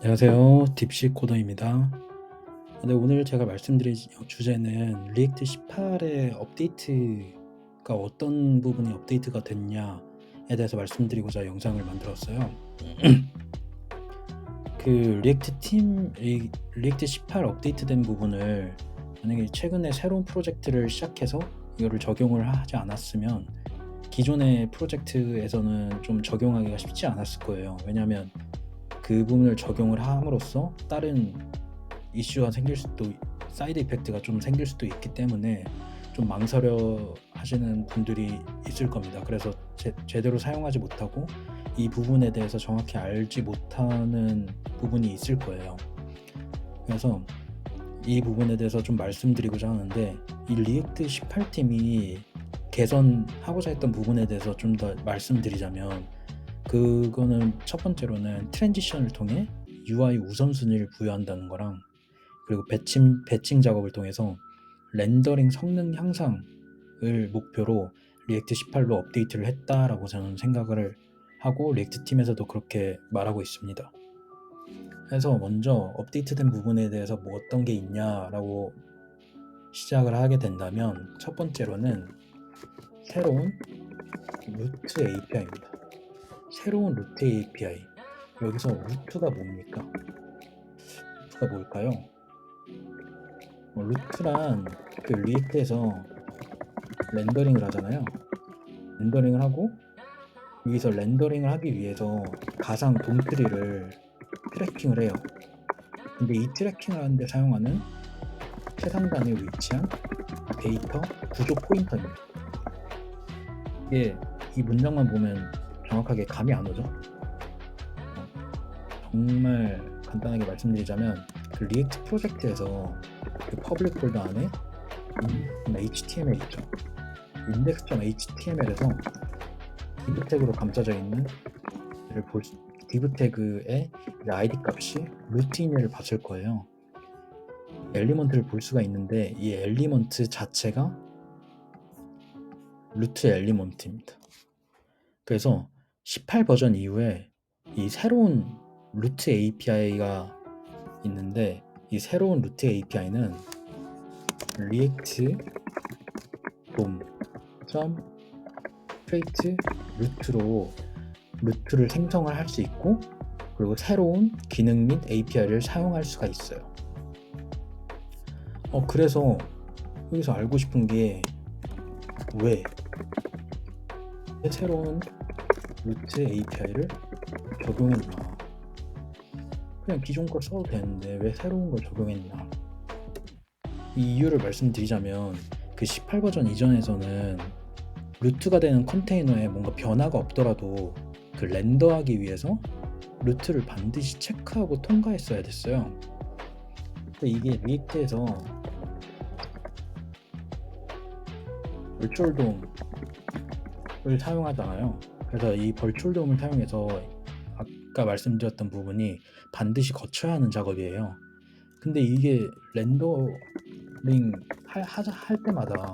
안녕하세요. 딥시 코더입니다. 네, 오늘 제가 말씀드릴 주제는 리액트 18의 업데이트가 어떤 부분이 업데이트가 됐냐에 대해서 말씀드리고자 영상을 만들었어요. 그 리액트 18 업데이트된 부분을 만약에 최근에 새로운 프로젝트를 시작해서 이거를 적용을 하지 않았으면 기존의 프로젝트에서는 좀 적용하기가 쉽지 않았을 거예요. 왜냐하면 그 부분을 적용을 함으로써 다른 이슈가 생길 수도, 사이드 이펙트가 좀 생길 수도 있기 때문에 좀 망설여 하시는 분들이 있을 겁니다. 그래서 제대로 사용하지 못하고 이 부분에 대해서 정확히 알지 못하는 부분이 있을 거예요. 그래서 이 부분에 대해서 좀 말씀드리고자 하는데, 이 리액트 18팀이 개선하고자 했던 부분에 대해서 좀 더 말씀드리자면, 그거는 첫 번째로는 트랜지션을 통해 UI 우선순위를 부여한다는 거랑, 그리고 배칭 작업을 통해서 렌더링 성능 향상을 목표로 리액트 18로 업데이트를 했다라고 저는 생각을 하고 리액트 팀에서도 그렇게 말하고 있습니다. 그래서 먼저 업데이트된 부분에 대해서 뭐 어떤 게 있냐라고 시작을 하게 된다면, 첫 번째로는 새로운 루트 API입니다. 새로운 루트 API. 여기서 루트가 뭡니까? 루트가 뭘까요? 루트란 그 리액트에서 렌더링을 하잖아요. 렌더링을 하고 여기서 렌더링을 하기 위해서 가상 돔트리를 트래킹을 해요. 근데 이 트래킹을 하는데 사용하는 최상단에 위치한 데이터 구조 포인터입니다. 이게 이 문장만 보면 정확하게 감이 안 오죠? 정말 간단하게 말씀드리자면, 그 리액트 프로젝트에서 그 퍼블릭 폴더 안에 HTML 있죠. index.html에서 div 태그로 감싸져 있는 div 태그의 id 값이 루트인을 봤을 거예요. 엘리먼트를 볼 수가 있는데 이 엘리먼트 자체가 루트 엘리먼트입니다. 그래서 18 버전 이후에 이 새로운 루트 API가 있는데, 이 새로운 루트 API는 react dom.create 루트로 루트를 생성을 할 수 있고, 그리고 새로운 기능 및 API를 사용할 수가 있어요. 그래서 여기서 알고 싶은 게, 왜 새로운 루트 API를 적용했나? 그냥 기존 걸 써도 되는데 왜 새로운 걸 적용했나? 이 이유를 말씀드리자면, 그 18 버전 이전에서는 루트가 되는 컨테이너에 뭔가 변화가 없더라도 그 렌더하기 위해서 루트를 반드시 체크하고 통과했어야 됐어요. 근데 이게 리액트에서 벌추얼 돔을 사용하잖아요. 그래서 이 벌추얼 돔을 사용해서 아까 말씀드렸던 부분이 반드시 거쳐야 하는 작업이에요. 근데 이게 렌더링 할 때마다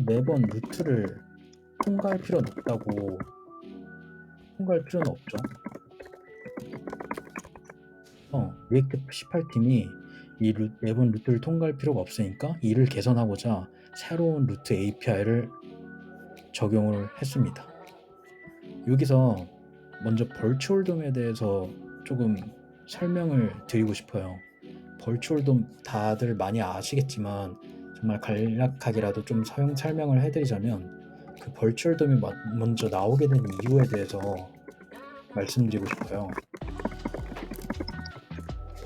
매번 루트를 통과할 필요는 없죠. 리액트 18팀이 매번 루트를 통과할 필요가 없으니까 이를 개선하고자 새로운 루트 API를 적용을 했습니다. 여기서 먼저 벌추얼 돔에 대해서 조금 설명을 드리고 싶어요. 벌추얼 돔 다들 많이 아시겠지만, 정말 간략하게라도 좀 설명을 해드리자면, 그 벌추얼 돔이 먼저 나오게 된 이유에 대해서 말씀드리고 싶어요.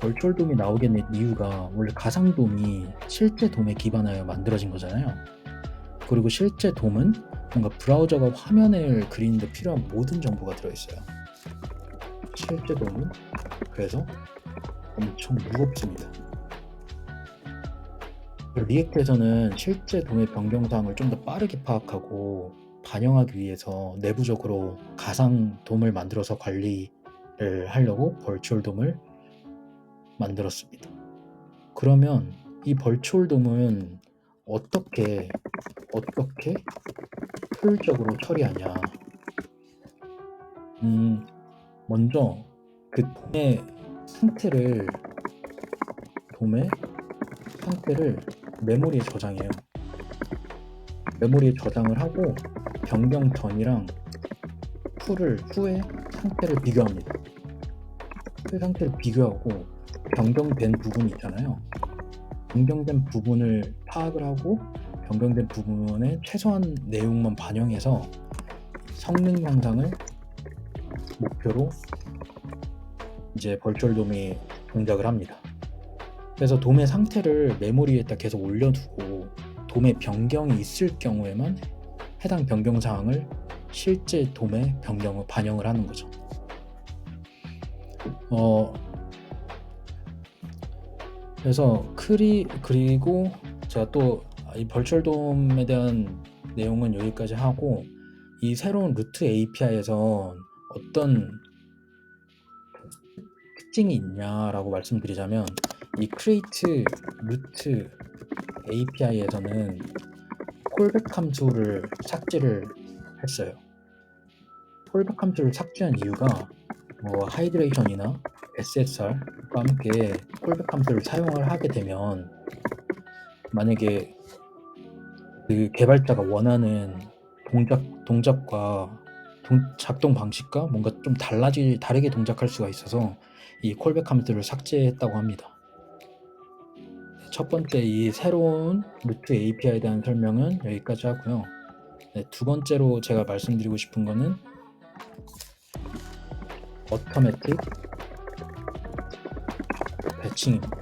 벌추얼 돔이 나오게 된 이유가, 원래 가상 돔이 실제 돔에 기반하여 만들어진 거잖아요. 그리고 실제 돔은 뭔가 브라우저가 화면을 그리는데 필요한 모든 정보가 들어있어요. 실제 돔은 그래서 엄청 무겁습니다. 리액트에서는 실제 돔의 변경사항을 좀 더 빠르게 파악하고 반영하기 위해서 내부적으로 가상 돔을 만들어서 관리를 하려고 벌추얼 돔을 만들었습니다. 그러면 이 벌추얼 돔은 어떻게 효율적으로 처리하냐? 먼저 그 돔의 상태를 메모리에 저장해요. 메모리에 저장을 하고 변경 전이랑 후의 상태를 비교합니다. 후의 상태를 비교하고 변경된 부분이 있잖아요. 변경된 부분을 파악을 하고 변경된 부분의 최소한 내용만 반영해서 성능 향상을 목표로 이제 벌추얼돔이 동작을 합니다. 그래서 돔의 상태를 메모리에다 계속 올려두고 돔의 변경이 있을 경우에만 해당 변경 사항을 실제 돔의 변경을 반영을 하는 거죠. 그래서 그리고 제가 또 이 벌추얼돔에 대한 내용은 여기까지 하고, 이 새로운 루트 API에서 어떤 특징이 있냐라고 말씀드리자면, 이 create 루트 API에서는 콜백 함수를 삭제를 했어요. 콜백 함수를 삭제한 이유가 하이드레이션이나 SSR과 함께 콜백 함수를 사용을 하게 되면, 만약에 그 개발자가 원하는 동작과 작동 방식과 뭔가 좀 다르게 동작할 수가 있어서 이 콜백 함수를 삭제했다고 합니다. 첫 번째, 이 새로운 루트 API에 대한 설명은 여기까지 하고요. 두 번째로 제가 말씀드리고 싶은 거는 어토매틱 배칭입니다.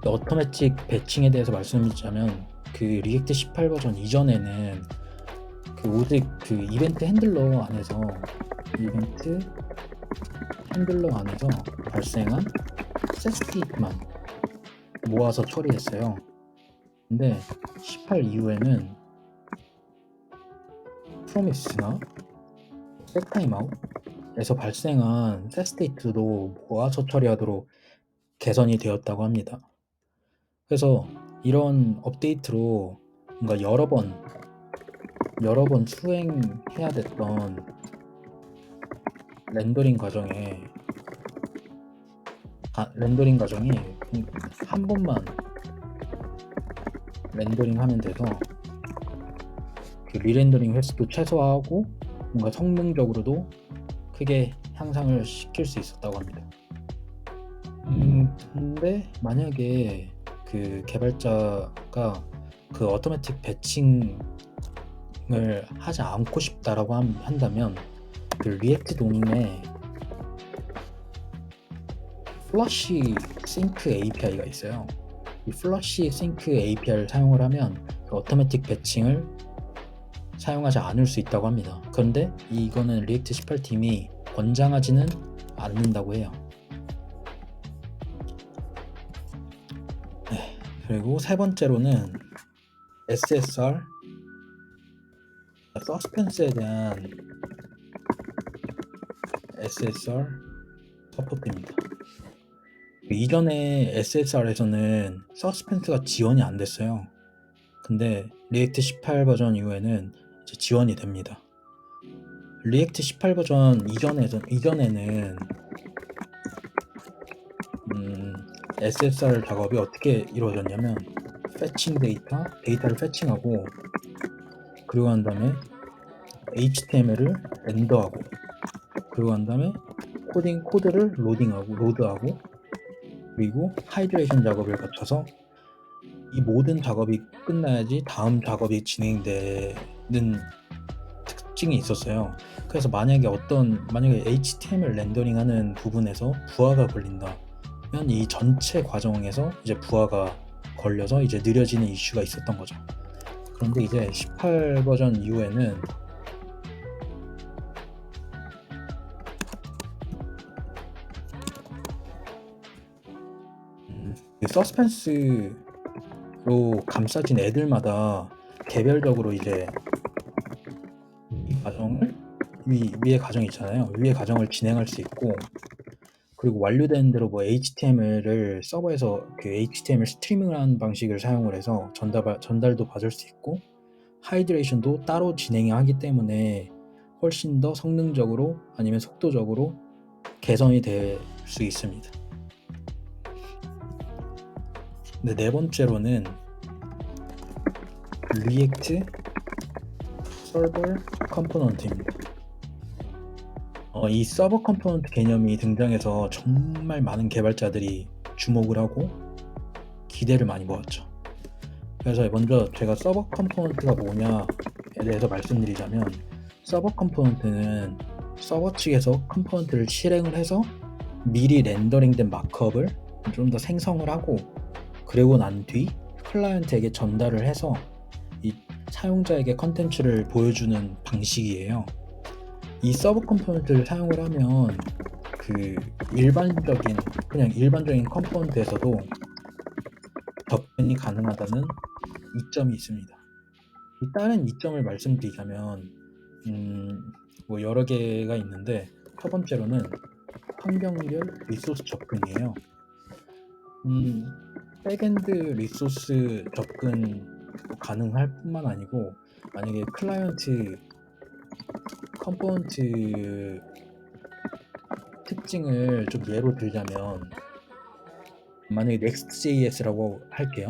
어토매틱 배칭에 대해서 말씀드리자면, 그 리액트 18 버전 이전에는 오직 이벤트 핸들러 안에서 발생한 셋 스테이트만 모아서 처리했어요. 근데 18 이후에는 프로미스나 백타임아웃에서 발생한 셋 스테이트도 모아서 처리하도록 개선이 되었다고 합니다. 그래서 이런 업데이트로 뭔가 여러 번 수행해야 됐던 렌더링 과정이 한 번만 렌더링하면 돼서 리렌더링 횟수도 최소화하고 뭔가 성능적으로도 크게 향상을 시킬 수 있었다고 합니다. 근데 만약에 그 개발자가 그 어토매틱 배칭을 하지 않고 싶다라고 한다면, 그 리액트 돔에 플러시 싱크 API가 있어요. 이 플러시 싱크 API를 사용을 하면 그 어토매틱 배칭을 사용하지 않을 수 있다고 합니다. 그런데 이거는 리액트 18 팀이 권장하지는 않는다고 해요. 그리고 세 번째로는 SSR 서스펜스에 대한 SSR 서포트입니다. 이전에 SSR에서는 서스펜스가 지원이 안 됐어요. 근데 리액트 18 버전 이후에는 이제 지원이 됩니다. 리액트 18 버전 이전에는 SSR 작업이 어떻게 이루어졌냐면, 데이터를 패칭하고, 그리고 한 다음에 HTML을 렌더하고, 그리고 한 다음에 코드를 로드하고, 그리고 하이드레이션 작업을 거쳐서 이 모든 작업이 끝나야지 다음 작업이 진행되는 특징이 있었어요. 그래서 만약에 HTML 렌더링하는 부분에서 부하가 걸린다면 이 전체 과정에서 이제 부하가 걸려서 이제 느려지는 이슈가 있었던 거죠. 그런데 이제 18 버전 이후에는 서스펜스로 감싸진 애들마다 개별적으로 이제 위의 과정이 있잖아요. 위의 과정을 진행할 수 있고, 그리고 완료된 대로 HTML을 서버에서 HTML 스트리밍을 하는 방식을 사용을 해서 전달도 받을 수 있고, 하이드레이션도 따로 진행하기 때문에 훨씬 더 성능적으로 아니면 속도적으로 개선이 될 수 있습니다. 네 번째로는 리액트 서버 컴포넌트입니다. 이 서버 컴포넌트 개념이 등장해서 정말 많은 개발자들이 주목을 하고 기대를 많이 모았죠. 그래서 먼저 제가 서버 컴포넌트가 뭐냐에 대해서 말씀드리자면, 서버 컴포넌트는 서버 측에서 컴포넌트를 실행을 해서 미리 렌더링된 마크업을 좀 더 생성을 하고, 그리고 난 뒤 클라이언트에게 전달을 해서 이 사용자에게 컨텐츠를 보여주는 방식이에요. 이 서버 컴포넌트를 사용을 하면 그 일반적인 컴포넌트에서도 접근이 가능하다는 이점이 있습니다. 다른 이점을 말씀드리자면 여러 개가 있는데, 첫 번째로는 환경별 리소스 접근이에요. 백엔드 리소스 접근 가능할 뿐만 아니고, 만약에 클라이언트 컴포넌트 특징을 좀 예로 들자면, 만약에 Next.js라고 할게요.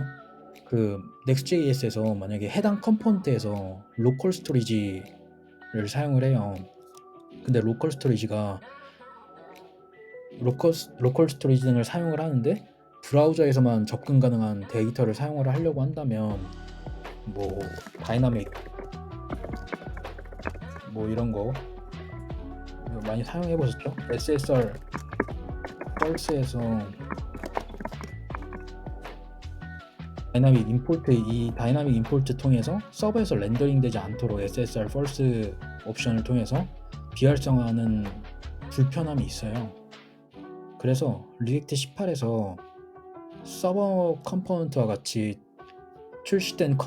그 Next.js에서 만약에 해당 컴포넌트에서 로컬 스토리지를 사용을 해요. 근데 로컬 스토리지 등을 사용을 하는데 브라우저에서만 접근 가능한 데이터를 사용을 하려고 한다면, 다이나믹 이런 거 많이 사용해 보셨죠? SSR 펄스에서 다이나믹 임포트 통해서 서버에서 렌더링 되지 않도록 SSR 펄스 옵션을 통해서 비활성화하는 불편함이 있어요. 그래서 리액트 18에서 서버 컴포넌트와 같이 출시된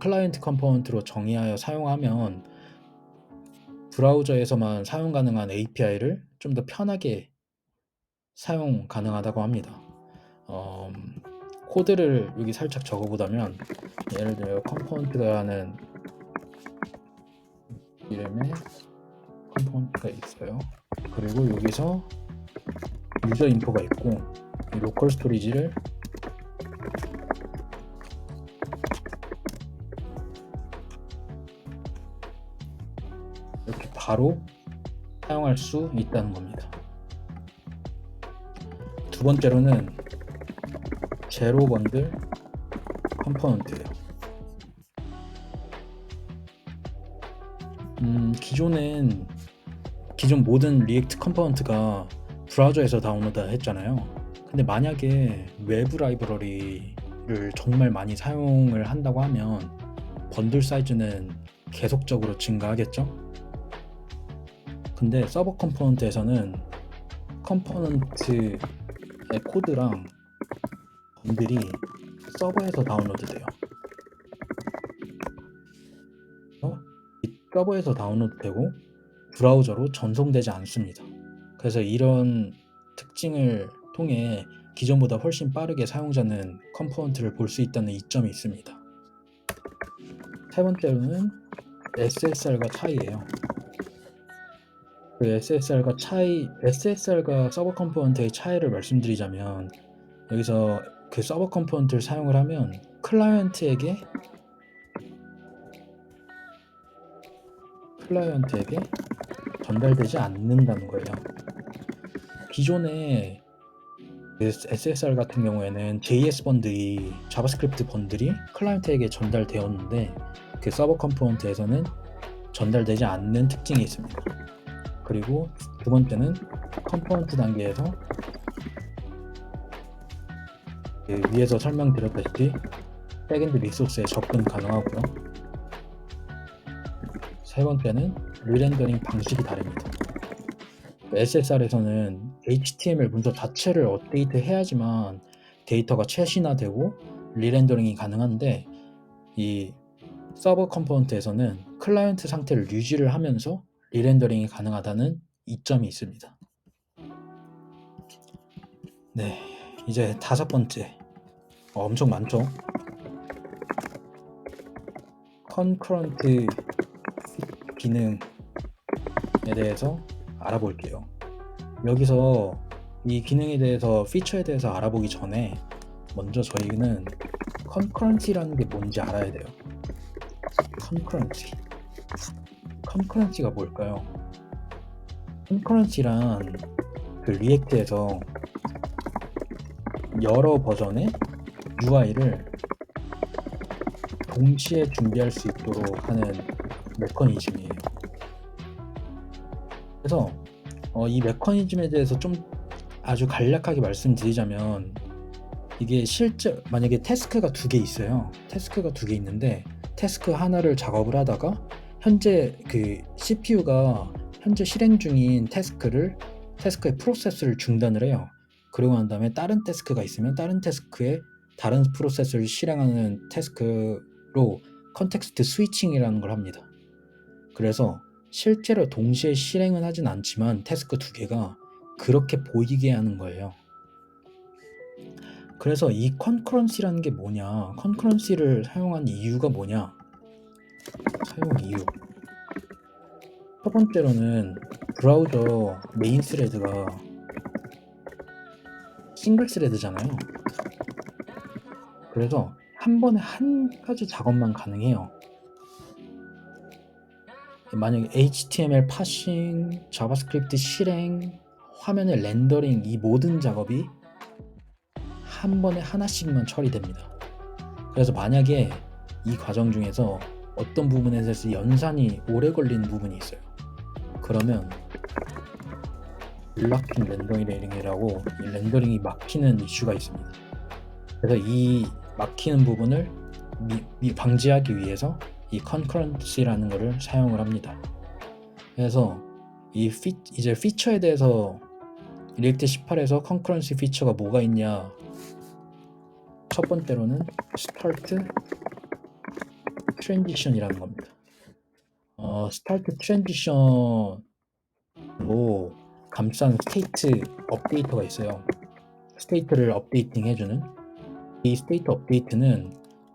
클라이언트 컴포넌트로 정의하여 사용하면 브라우저에서만 사용 가능한 API를 좀 더 편하게 사용 가능하다고 합니다. 코드를 여기 살짝 적어보자면, 예를 들어 컴포넌트라는 이름의 컴포넌트가 있어요. 그리고 여기서 유저 인포가 있고, 이 로컬 스토리지를 이렇게 바로 사용할 수 있다는 겁니다. 두 번째로는 제로 번들 컴포넌트예요. 기존 모든 리액트 컴포넌트가 브라우저에서 다운로드 했잖아요. 근데 만약에 외부 라이브러리를 정말 많이 사용을 한다고 하면 번들 사이즈는 계속적으로 증가하겠죠? 근데 서버 컴포넌트에서는 컴포넌트의 코드랑 번들이 서버에서 다운로드 돼요. 서버에서 다운로드 되고 브라우저로 전송되지 않습니다. 그래서 이런 특징을 통해 기존보다 훨씬 빠르게 사용자는 컴포넌트를 볼 수 있다는 이점이 있습니다. 세 번째로는 SSR과 차이예요. 그 SSR과 서버 컴포넌트의 차이를 말씀드리자면, 여기서 그 서버 컴포넌트를 사용을 하면 클라이언트에게 전달되지 않는다는 거예요. 기존에 SSR 같은 경우에는 JS 번들이, 자바스크립트 번들이 클라이언트에게 전달되었는데, 그 서버 컴포넌트에서는 전달되지 않는 특징이 있습니다. 그리고 두 번째는 컴포넌트 단계에서 위에서 설명드렸다시피 백엔드 리소스에 접근 가능하고요. 세 번째는 리렌더링 방식이 다릅니다. SSR에서는 HTML 문서 자체를 업데이트 해야지만 데이터가 최신화되고 리렌더링이 가능한데, 이 서버 컴포넌트에서는 클라이언트 상태를 유지를 하면서 리렌더링이 가능하다는 이점이 있습니다. 네, 이제 다섯 번째, 엄청 많죠? 컨커런트 기능 대해서 알아볼게요. 여기서 이 기능에 대해서, 피처에 대해서 알아보기 전에 먼저 저희는 컨커런시라는 게 뭔지 알아야 돼요. 컨커런시가 뭘까요? 컨커런시란 그 리액트에서 여러 버전의 UI를 동시에 준비할 수 있도록 하는 메커니즘이에요. 그래서 이 메커니즘에 대해서 좀 아주 간략하게 말씀드리자면, 이게 실제 만약에 태스크가 2개 있어요. 태스크가 2개 있는데 태스크 하나를 작업을 하다가 현재 그 CPU가 현재 실행 중인 태스크의 프로세스를 중단을 해요. 그러고 난 다음에 다른 태스크가 있으면 다른 태스크에 다른 프로세스를 실행하는 태스크로 컨텍스트 스위칭이라는 걸 합니다. 그래서 실제로 동시에 실행은 하진 않지만 태스크 2개가 그렇게 보이게 하는 거예요. 그래서 이 컨커런시라는 게 뭐냐, 컨커런시를 사용한 이유가 뭐냐, 사용 이유. 첫 번째로는 브라우저 메인 스레드가 싱글 스레드잖아요. 그래서 한 번에 한 가지 작업만 가능해요. 만약에 HTML 파싱, 자바스크립트 실행, 화면의 렌더링, 이 모든 작업이 한 번에 하나씩만 처리됩니다. 그래서 만약에 이 과정 중에서 어떤 부분에서 연산이 오래 걸리는 부분이 있어요. 그러면 블락킹 렌더링이라고 렌더링이 막히는 이슈가 있습니다. 그래서 이 막히는 부분을 방지하기 위해서 이 컨커런시라는 것을 사용을 합니다. 그래서 이제 피처에 대해서 리액트 18에서 컨커런시 피처가 뭐가 있냐, 첫 번째로는 스타트 트랜지션이라는 겁니다. 스타트 트랜지션으로 감싼 스테이트 업데이터가 있어요. 스테이트를 업데이팅 해주는 이 스테이트 업데이트는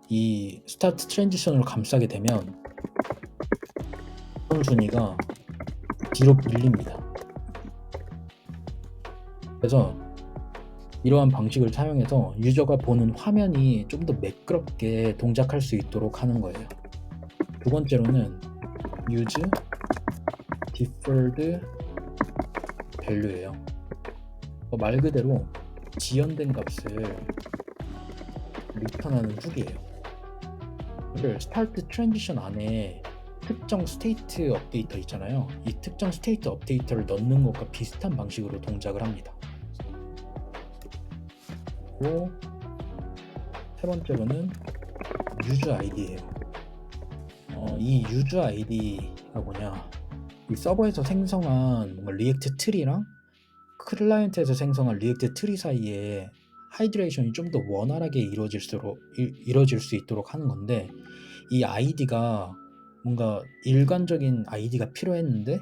이 스타트 트랜지션으로 감싸게 되면 우선순위가 뒤로 밀립니다. 그래서 이러한 방식을 사용해서 유저가 보는 화면이 좀 더 매끄럽게 동작할 수 있도록 하는 거예요. 두 번째로는 use deferred value예요. 말 그대로 지연된 값을 리턴하는 훅이에요. 이걸 스타트 트랜지션 안에 특정 스테이트 업데이터 있잖아요. 이 특정 스테이트 업데이터를 넣는 것과 비슷한 방식으로 동작을 합니다. 그리고 세 번째로는 유저 아이디예요. 이 유저 아이디가 뭐냐, 이 서버에서 생성한 뭔가 리액트 트리랑 클라이언트에서 생성한 리액트 트리 사이에 하이드레이션이 좀 더 원활하게 이루어질 수 있도록 하는 건데, 이 아이디가 뭔가 일관적인 아이디가 필요했는데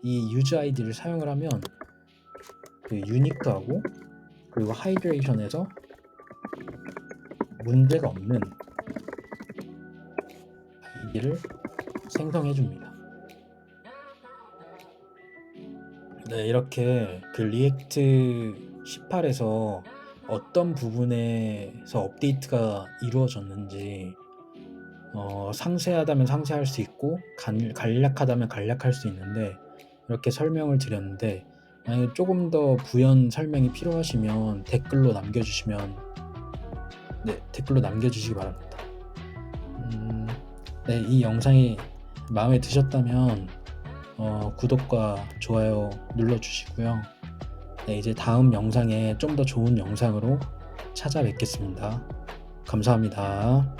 이 유저 아이디를 사용을 하면 그 유니크하고 그리고 하이드레이션에서 문제가 없는 아이디를 생성해 줍니다. 네, 이렇게 그 리액트 18에서 어떤 부분에서 업데이트가 이루어졌는지 상세하다면 상세할 수 있고 간략하다면 간략할 수 있는데, 이렇게 설명을 드렸는데 만약에 조금 더 부연 설명이 필요하시면 댓글로 남겨주시기 바랍니다. 네, 이 영상이 마음에 드셨다면 구독과 좋아요 눌러주시고요. 네, 이제 다음 영상에 좀 더 좋은 영상으로 찾아뵙겠습니다. 감사합니다.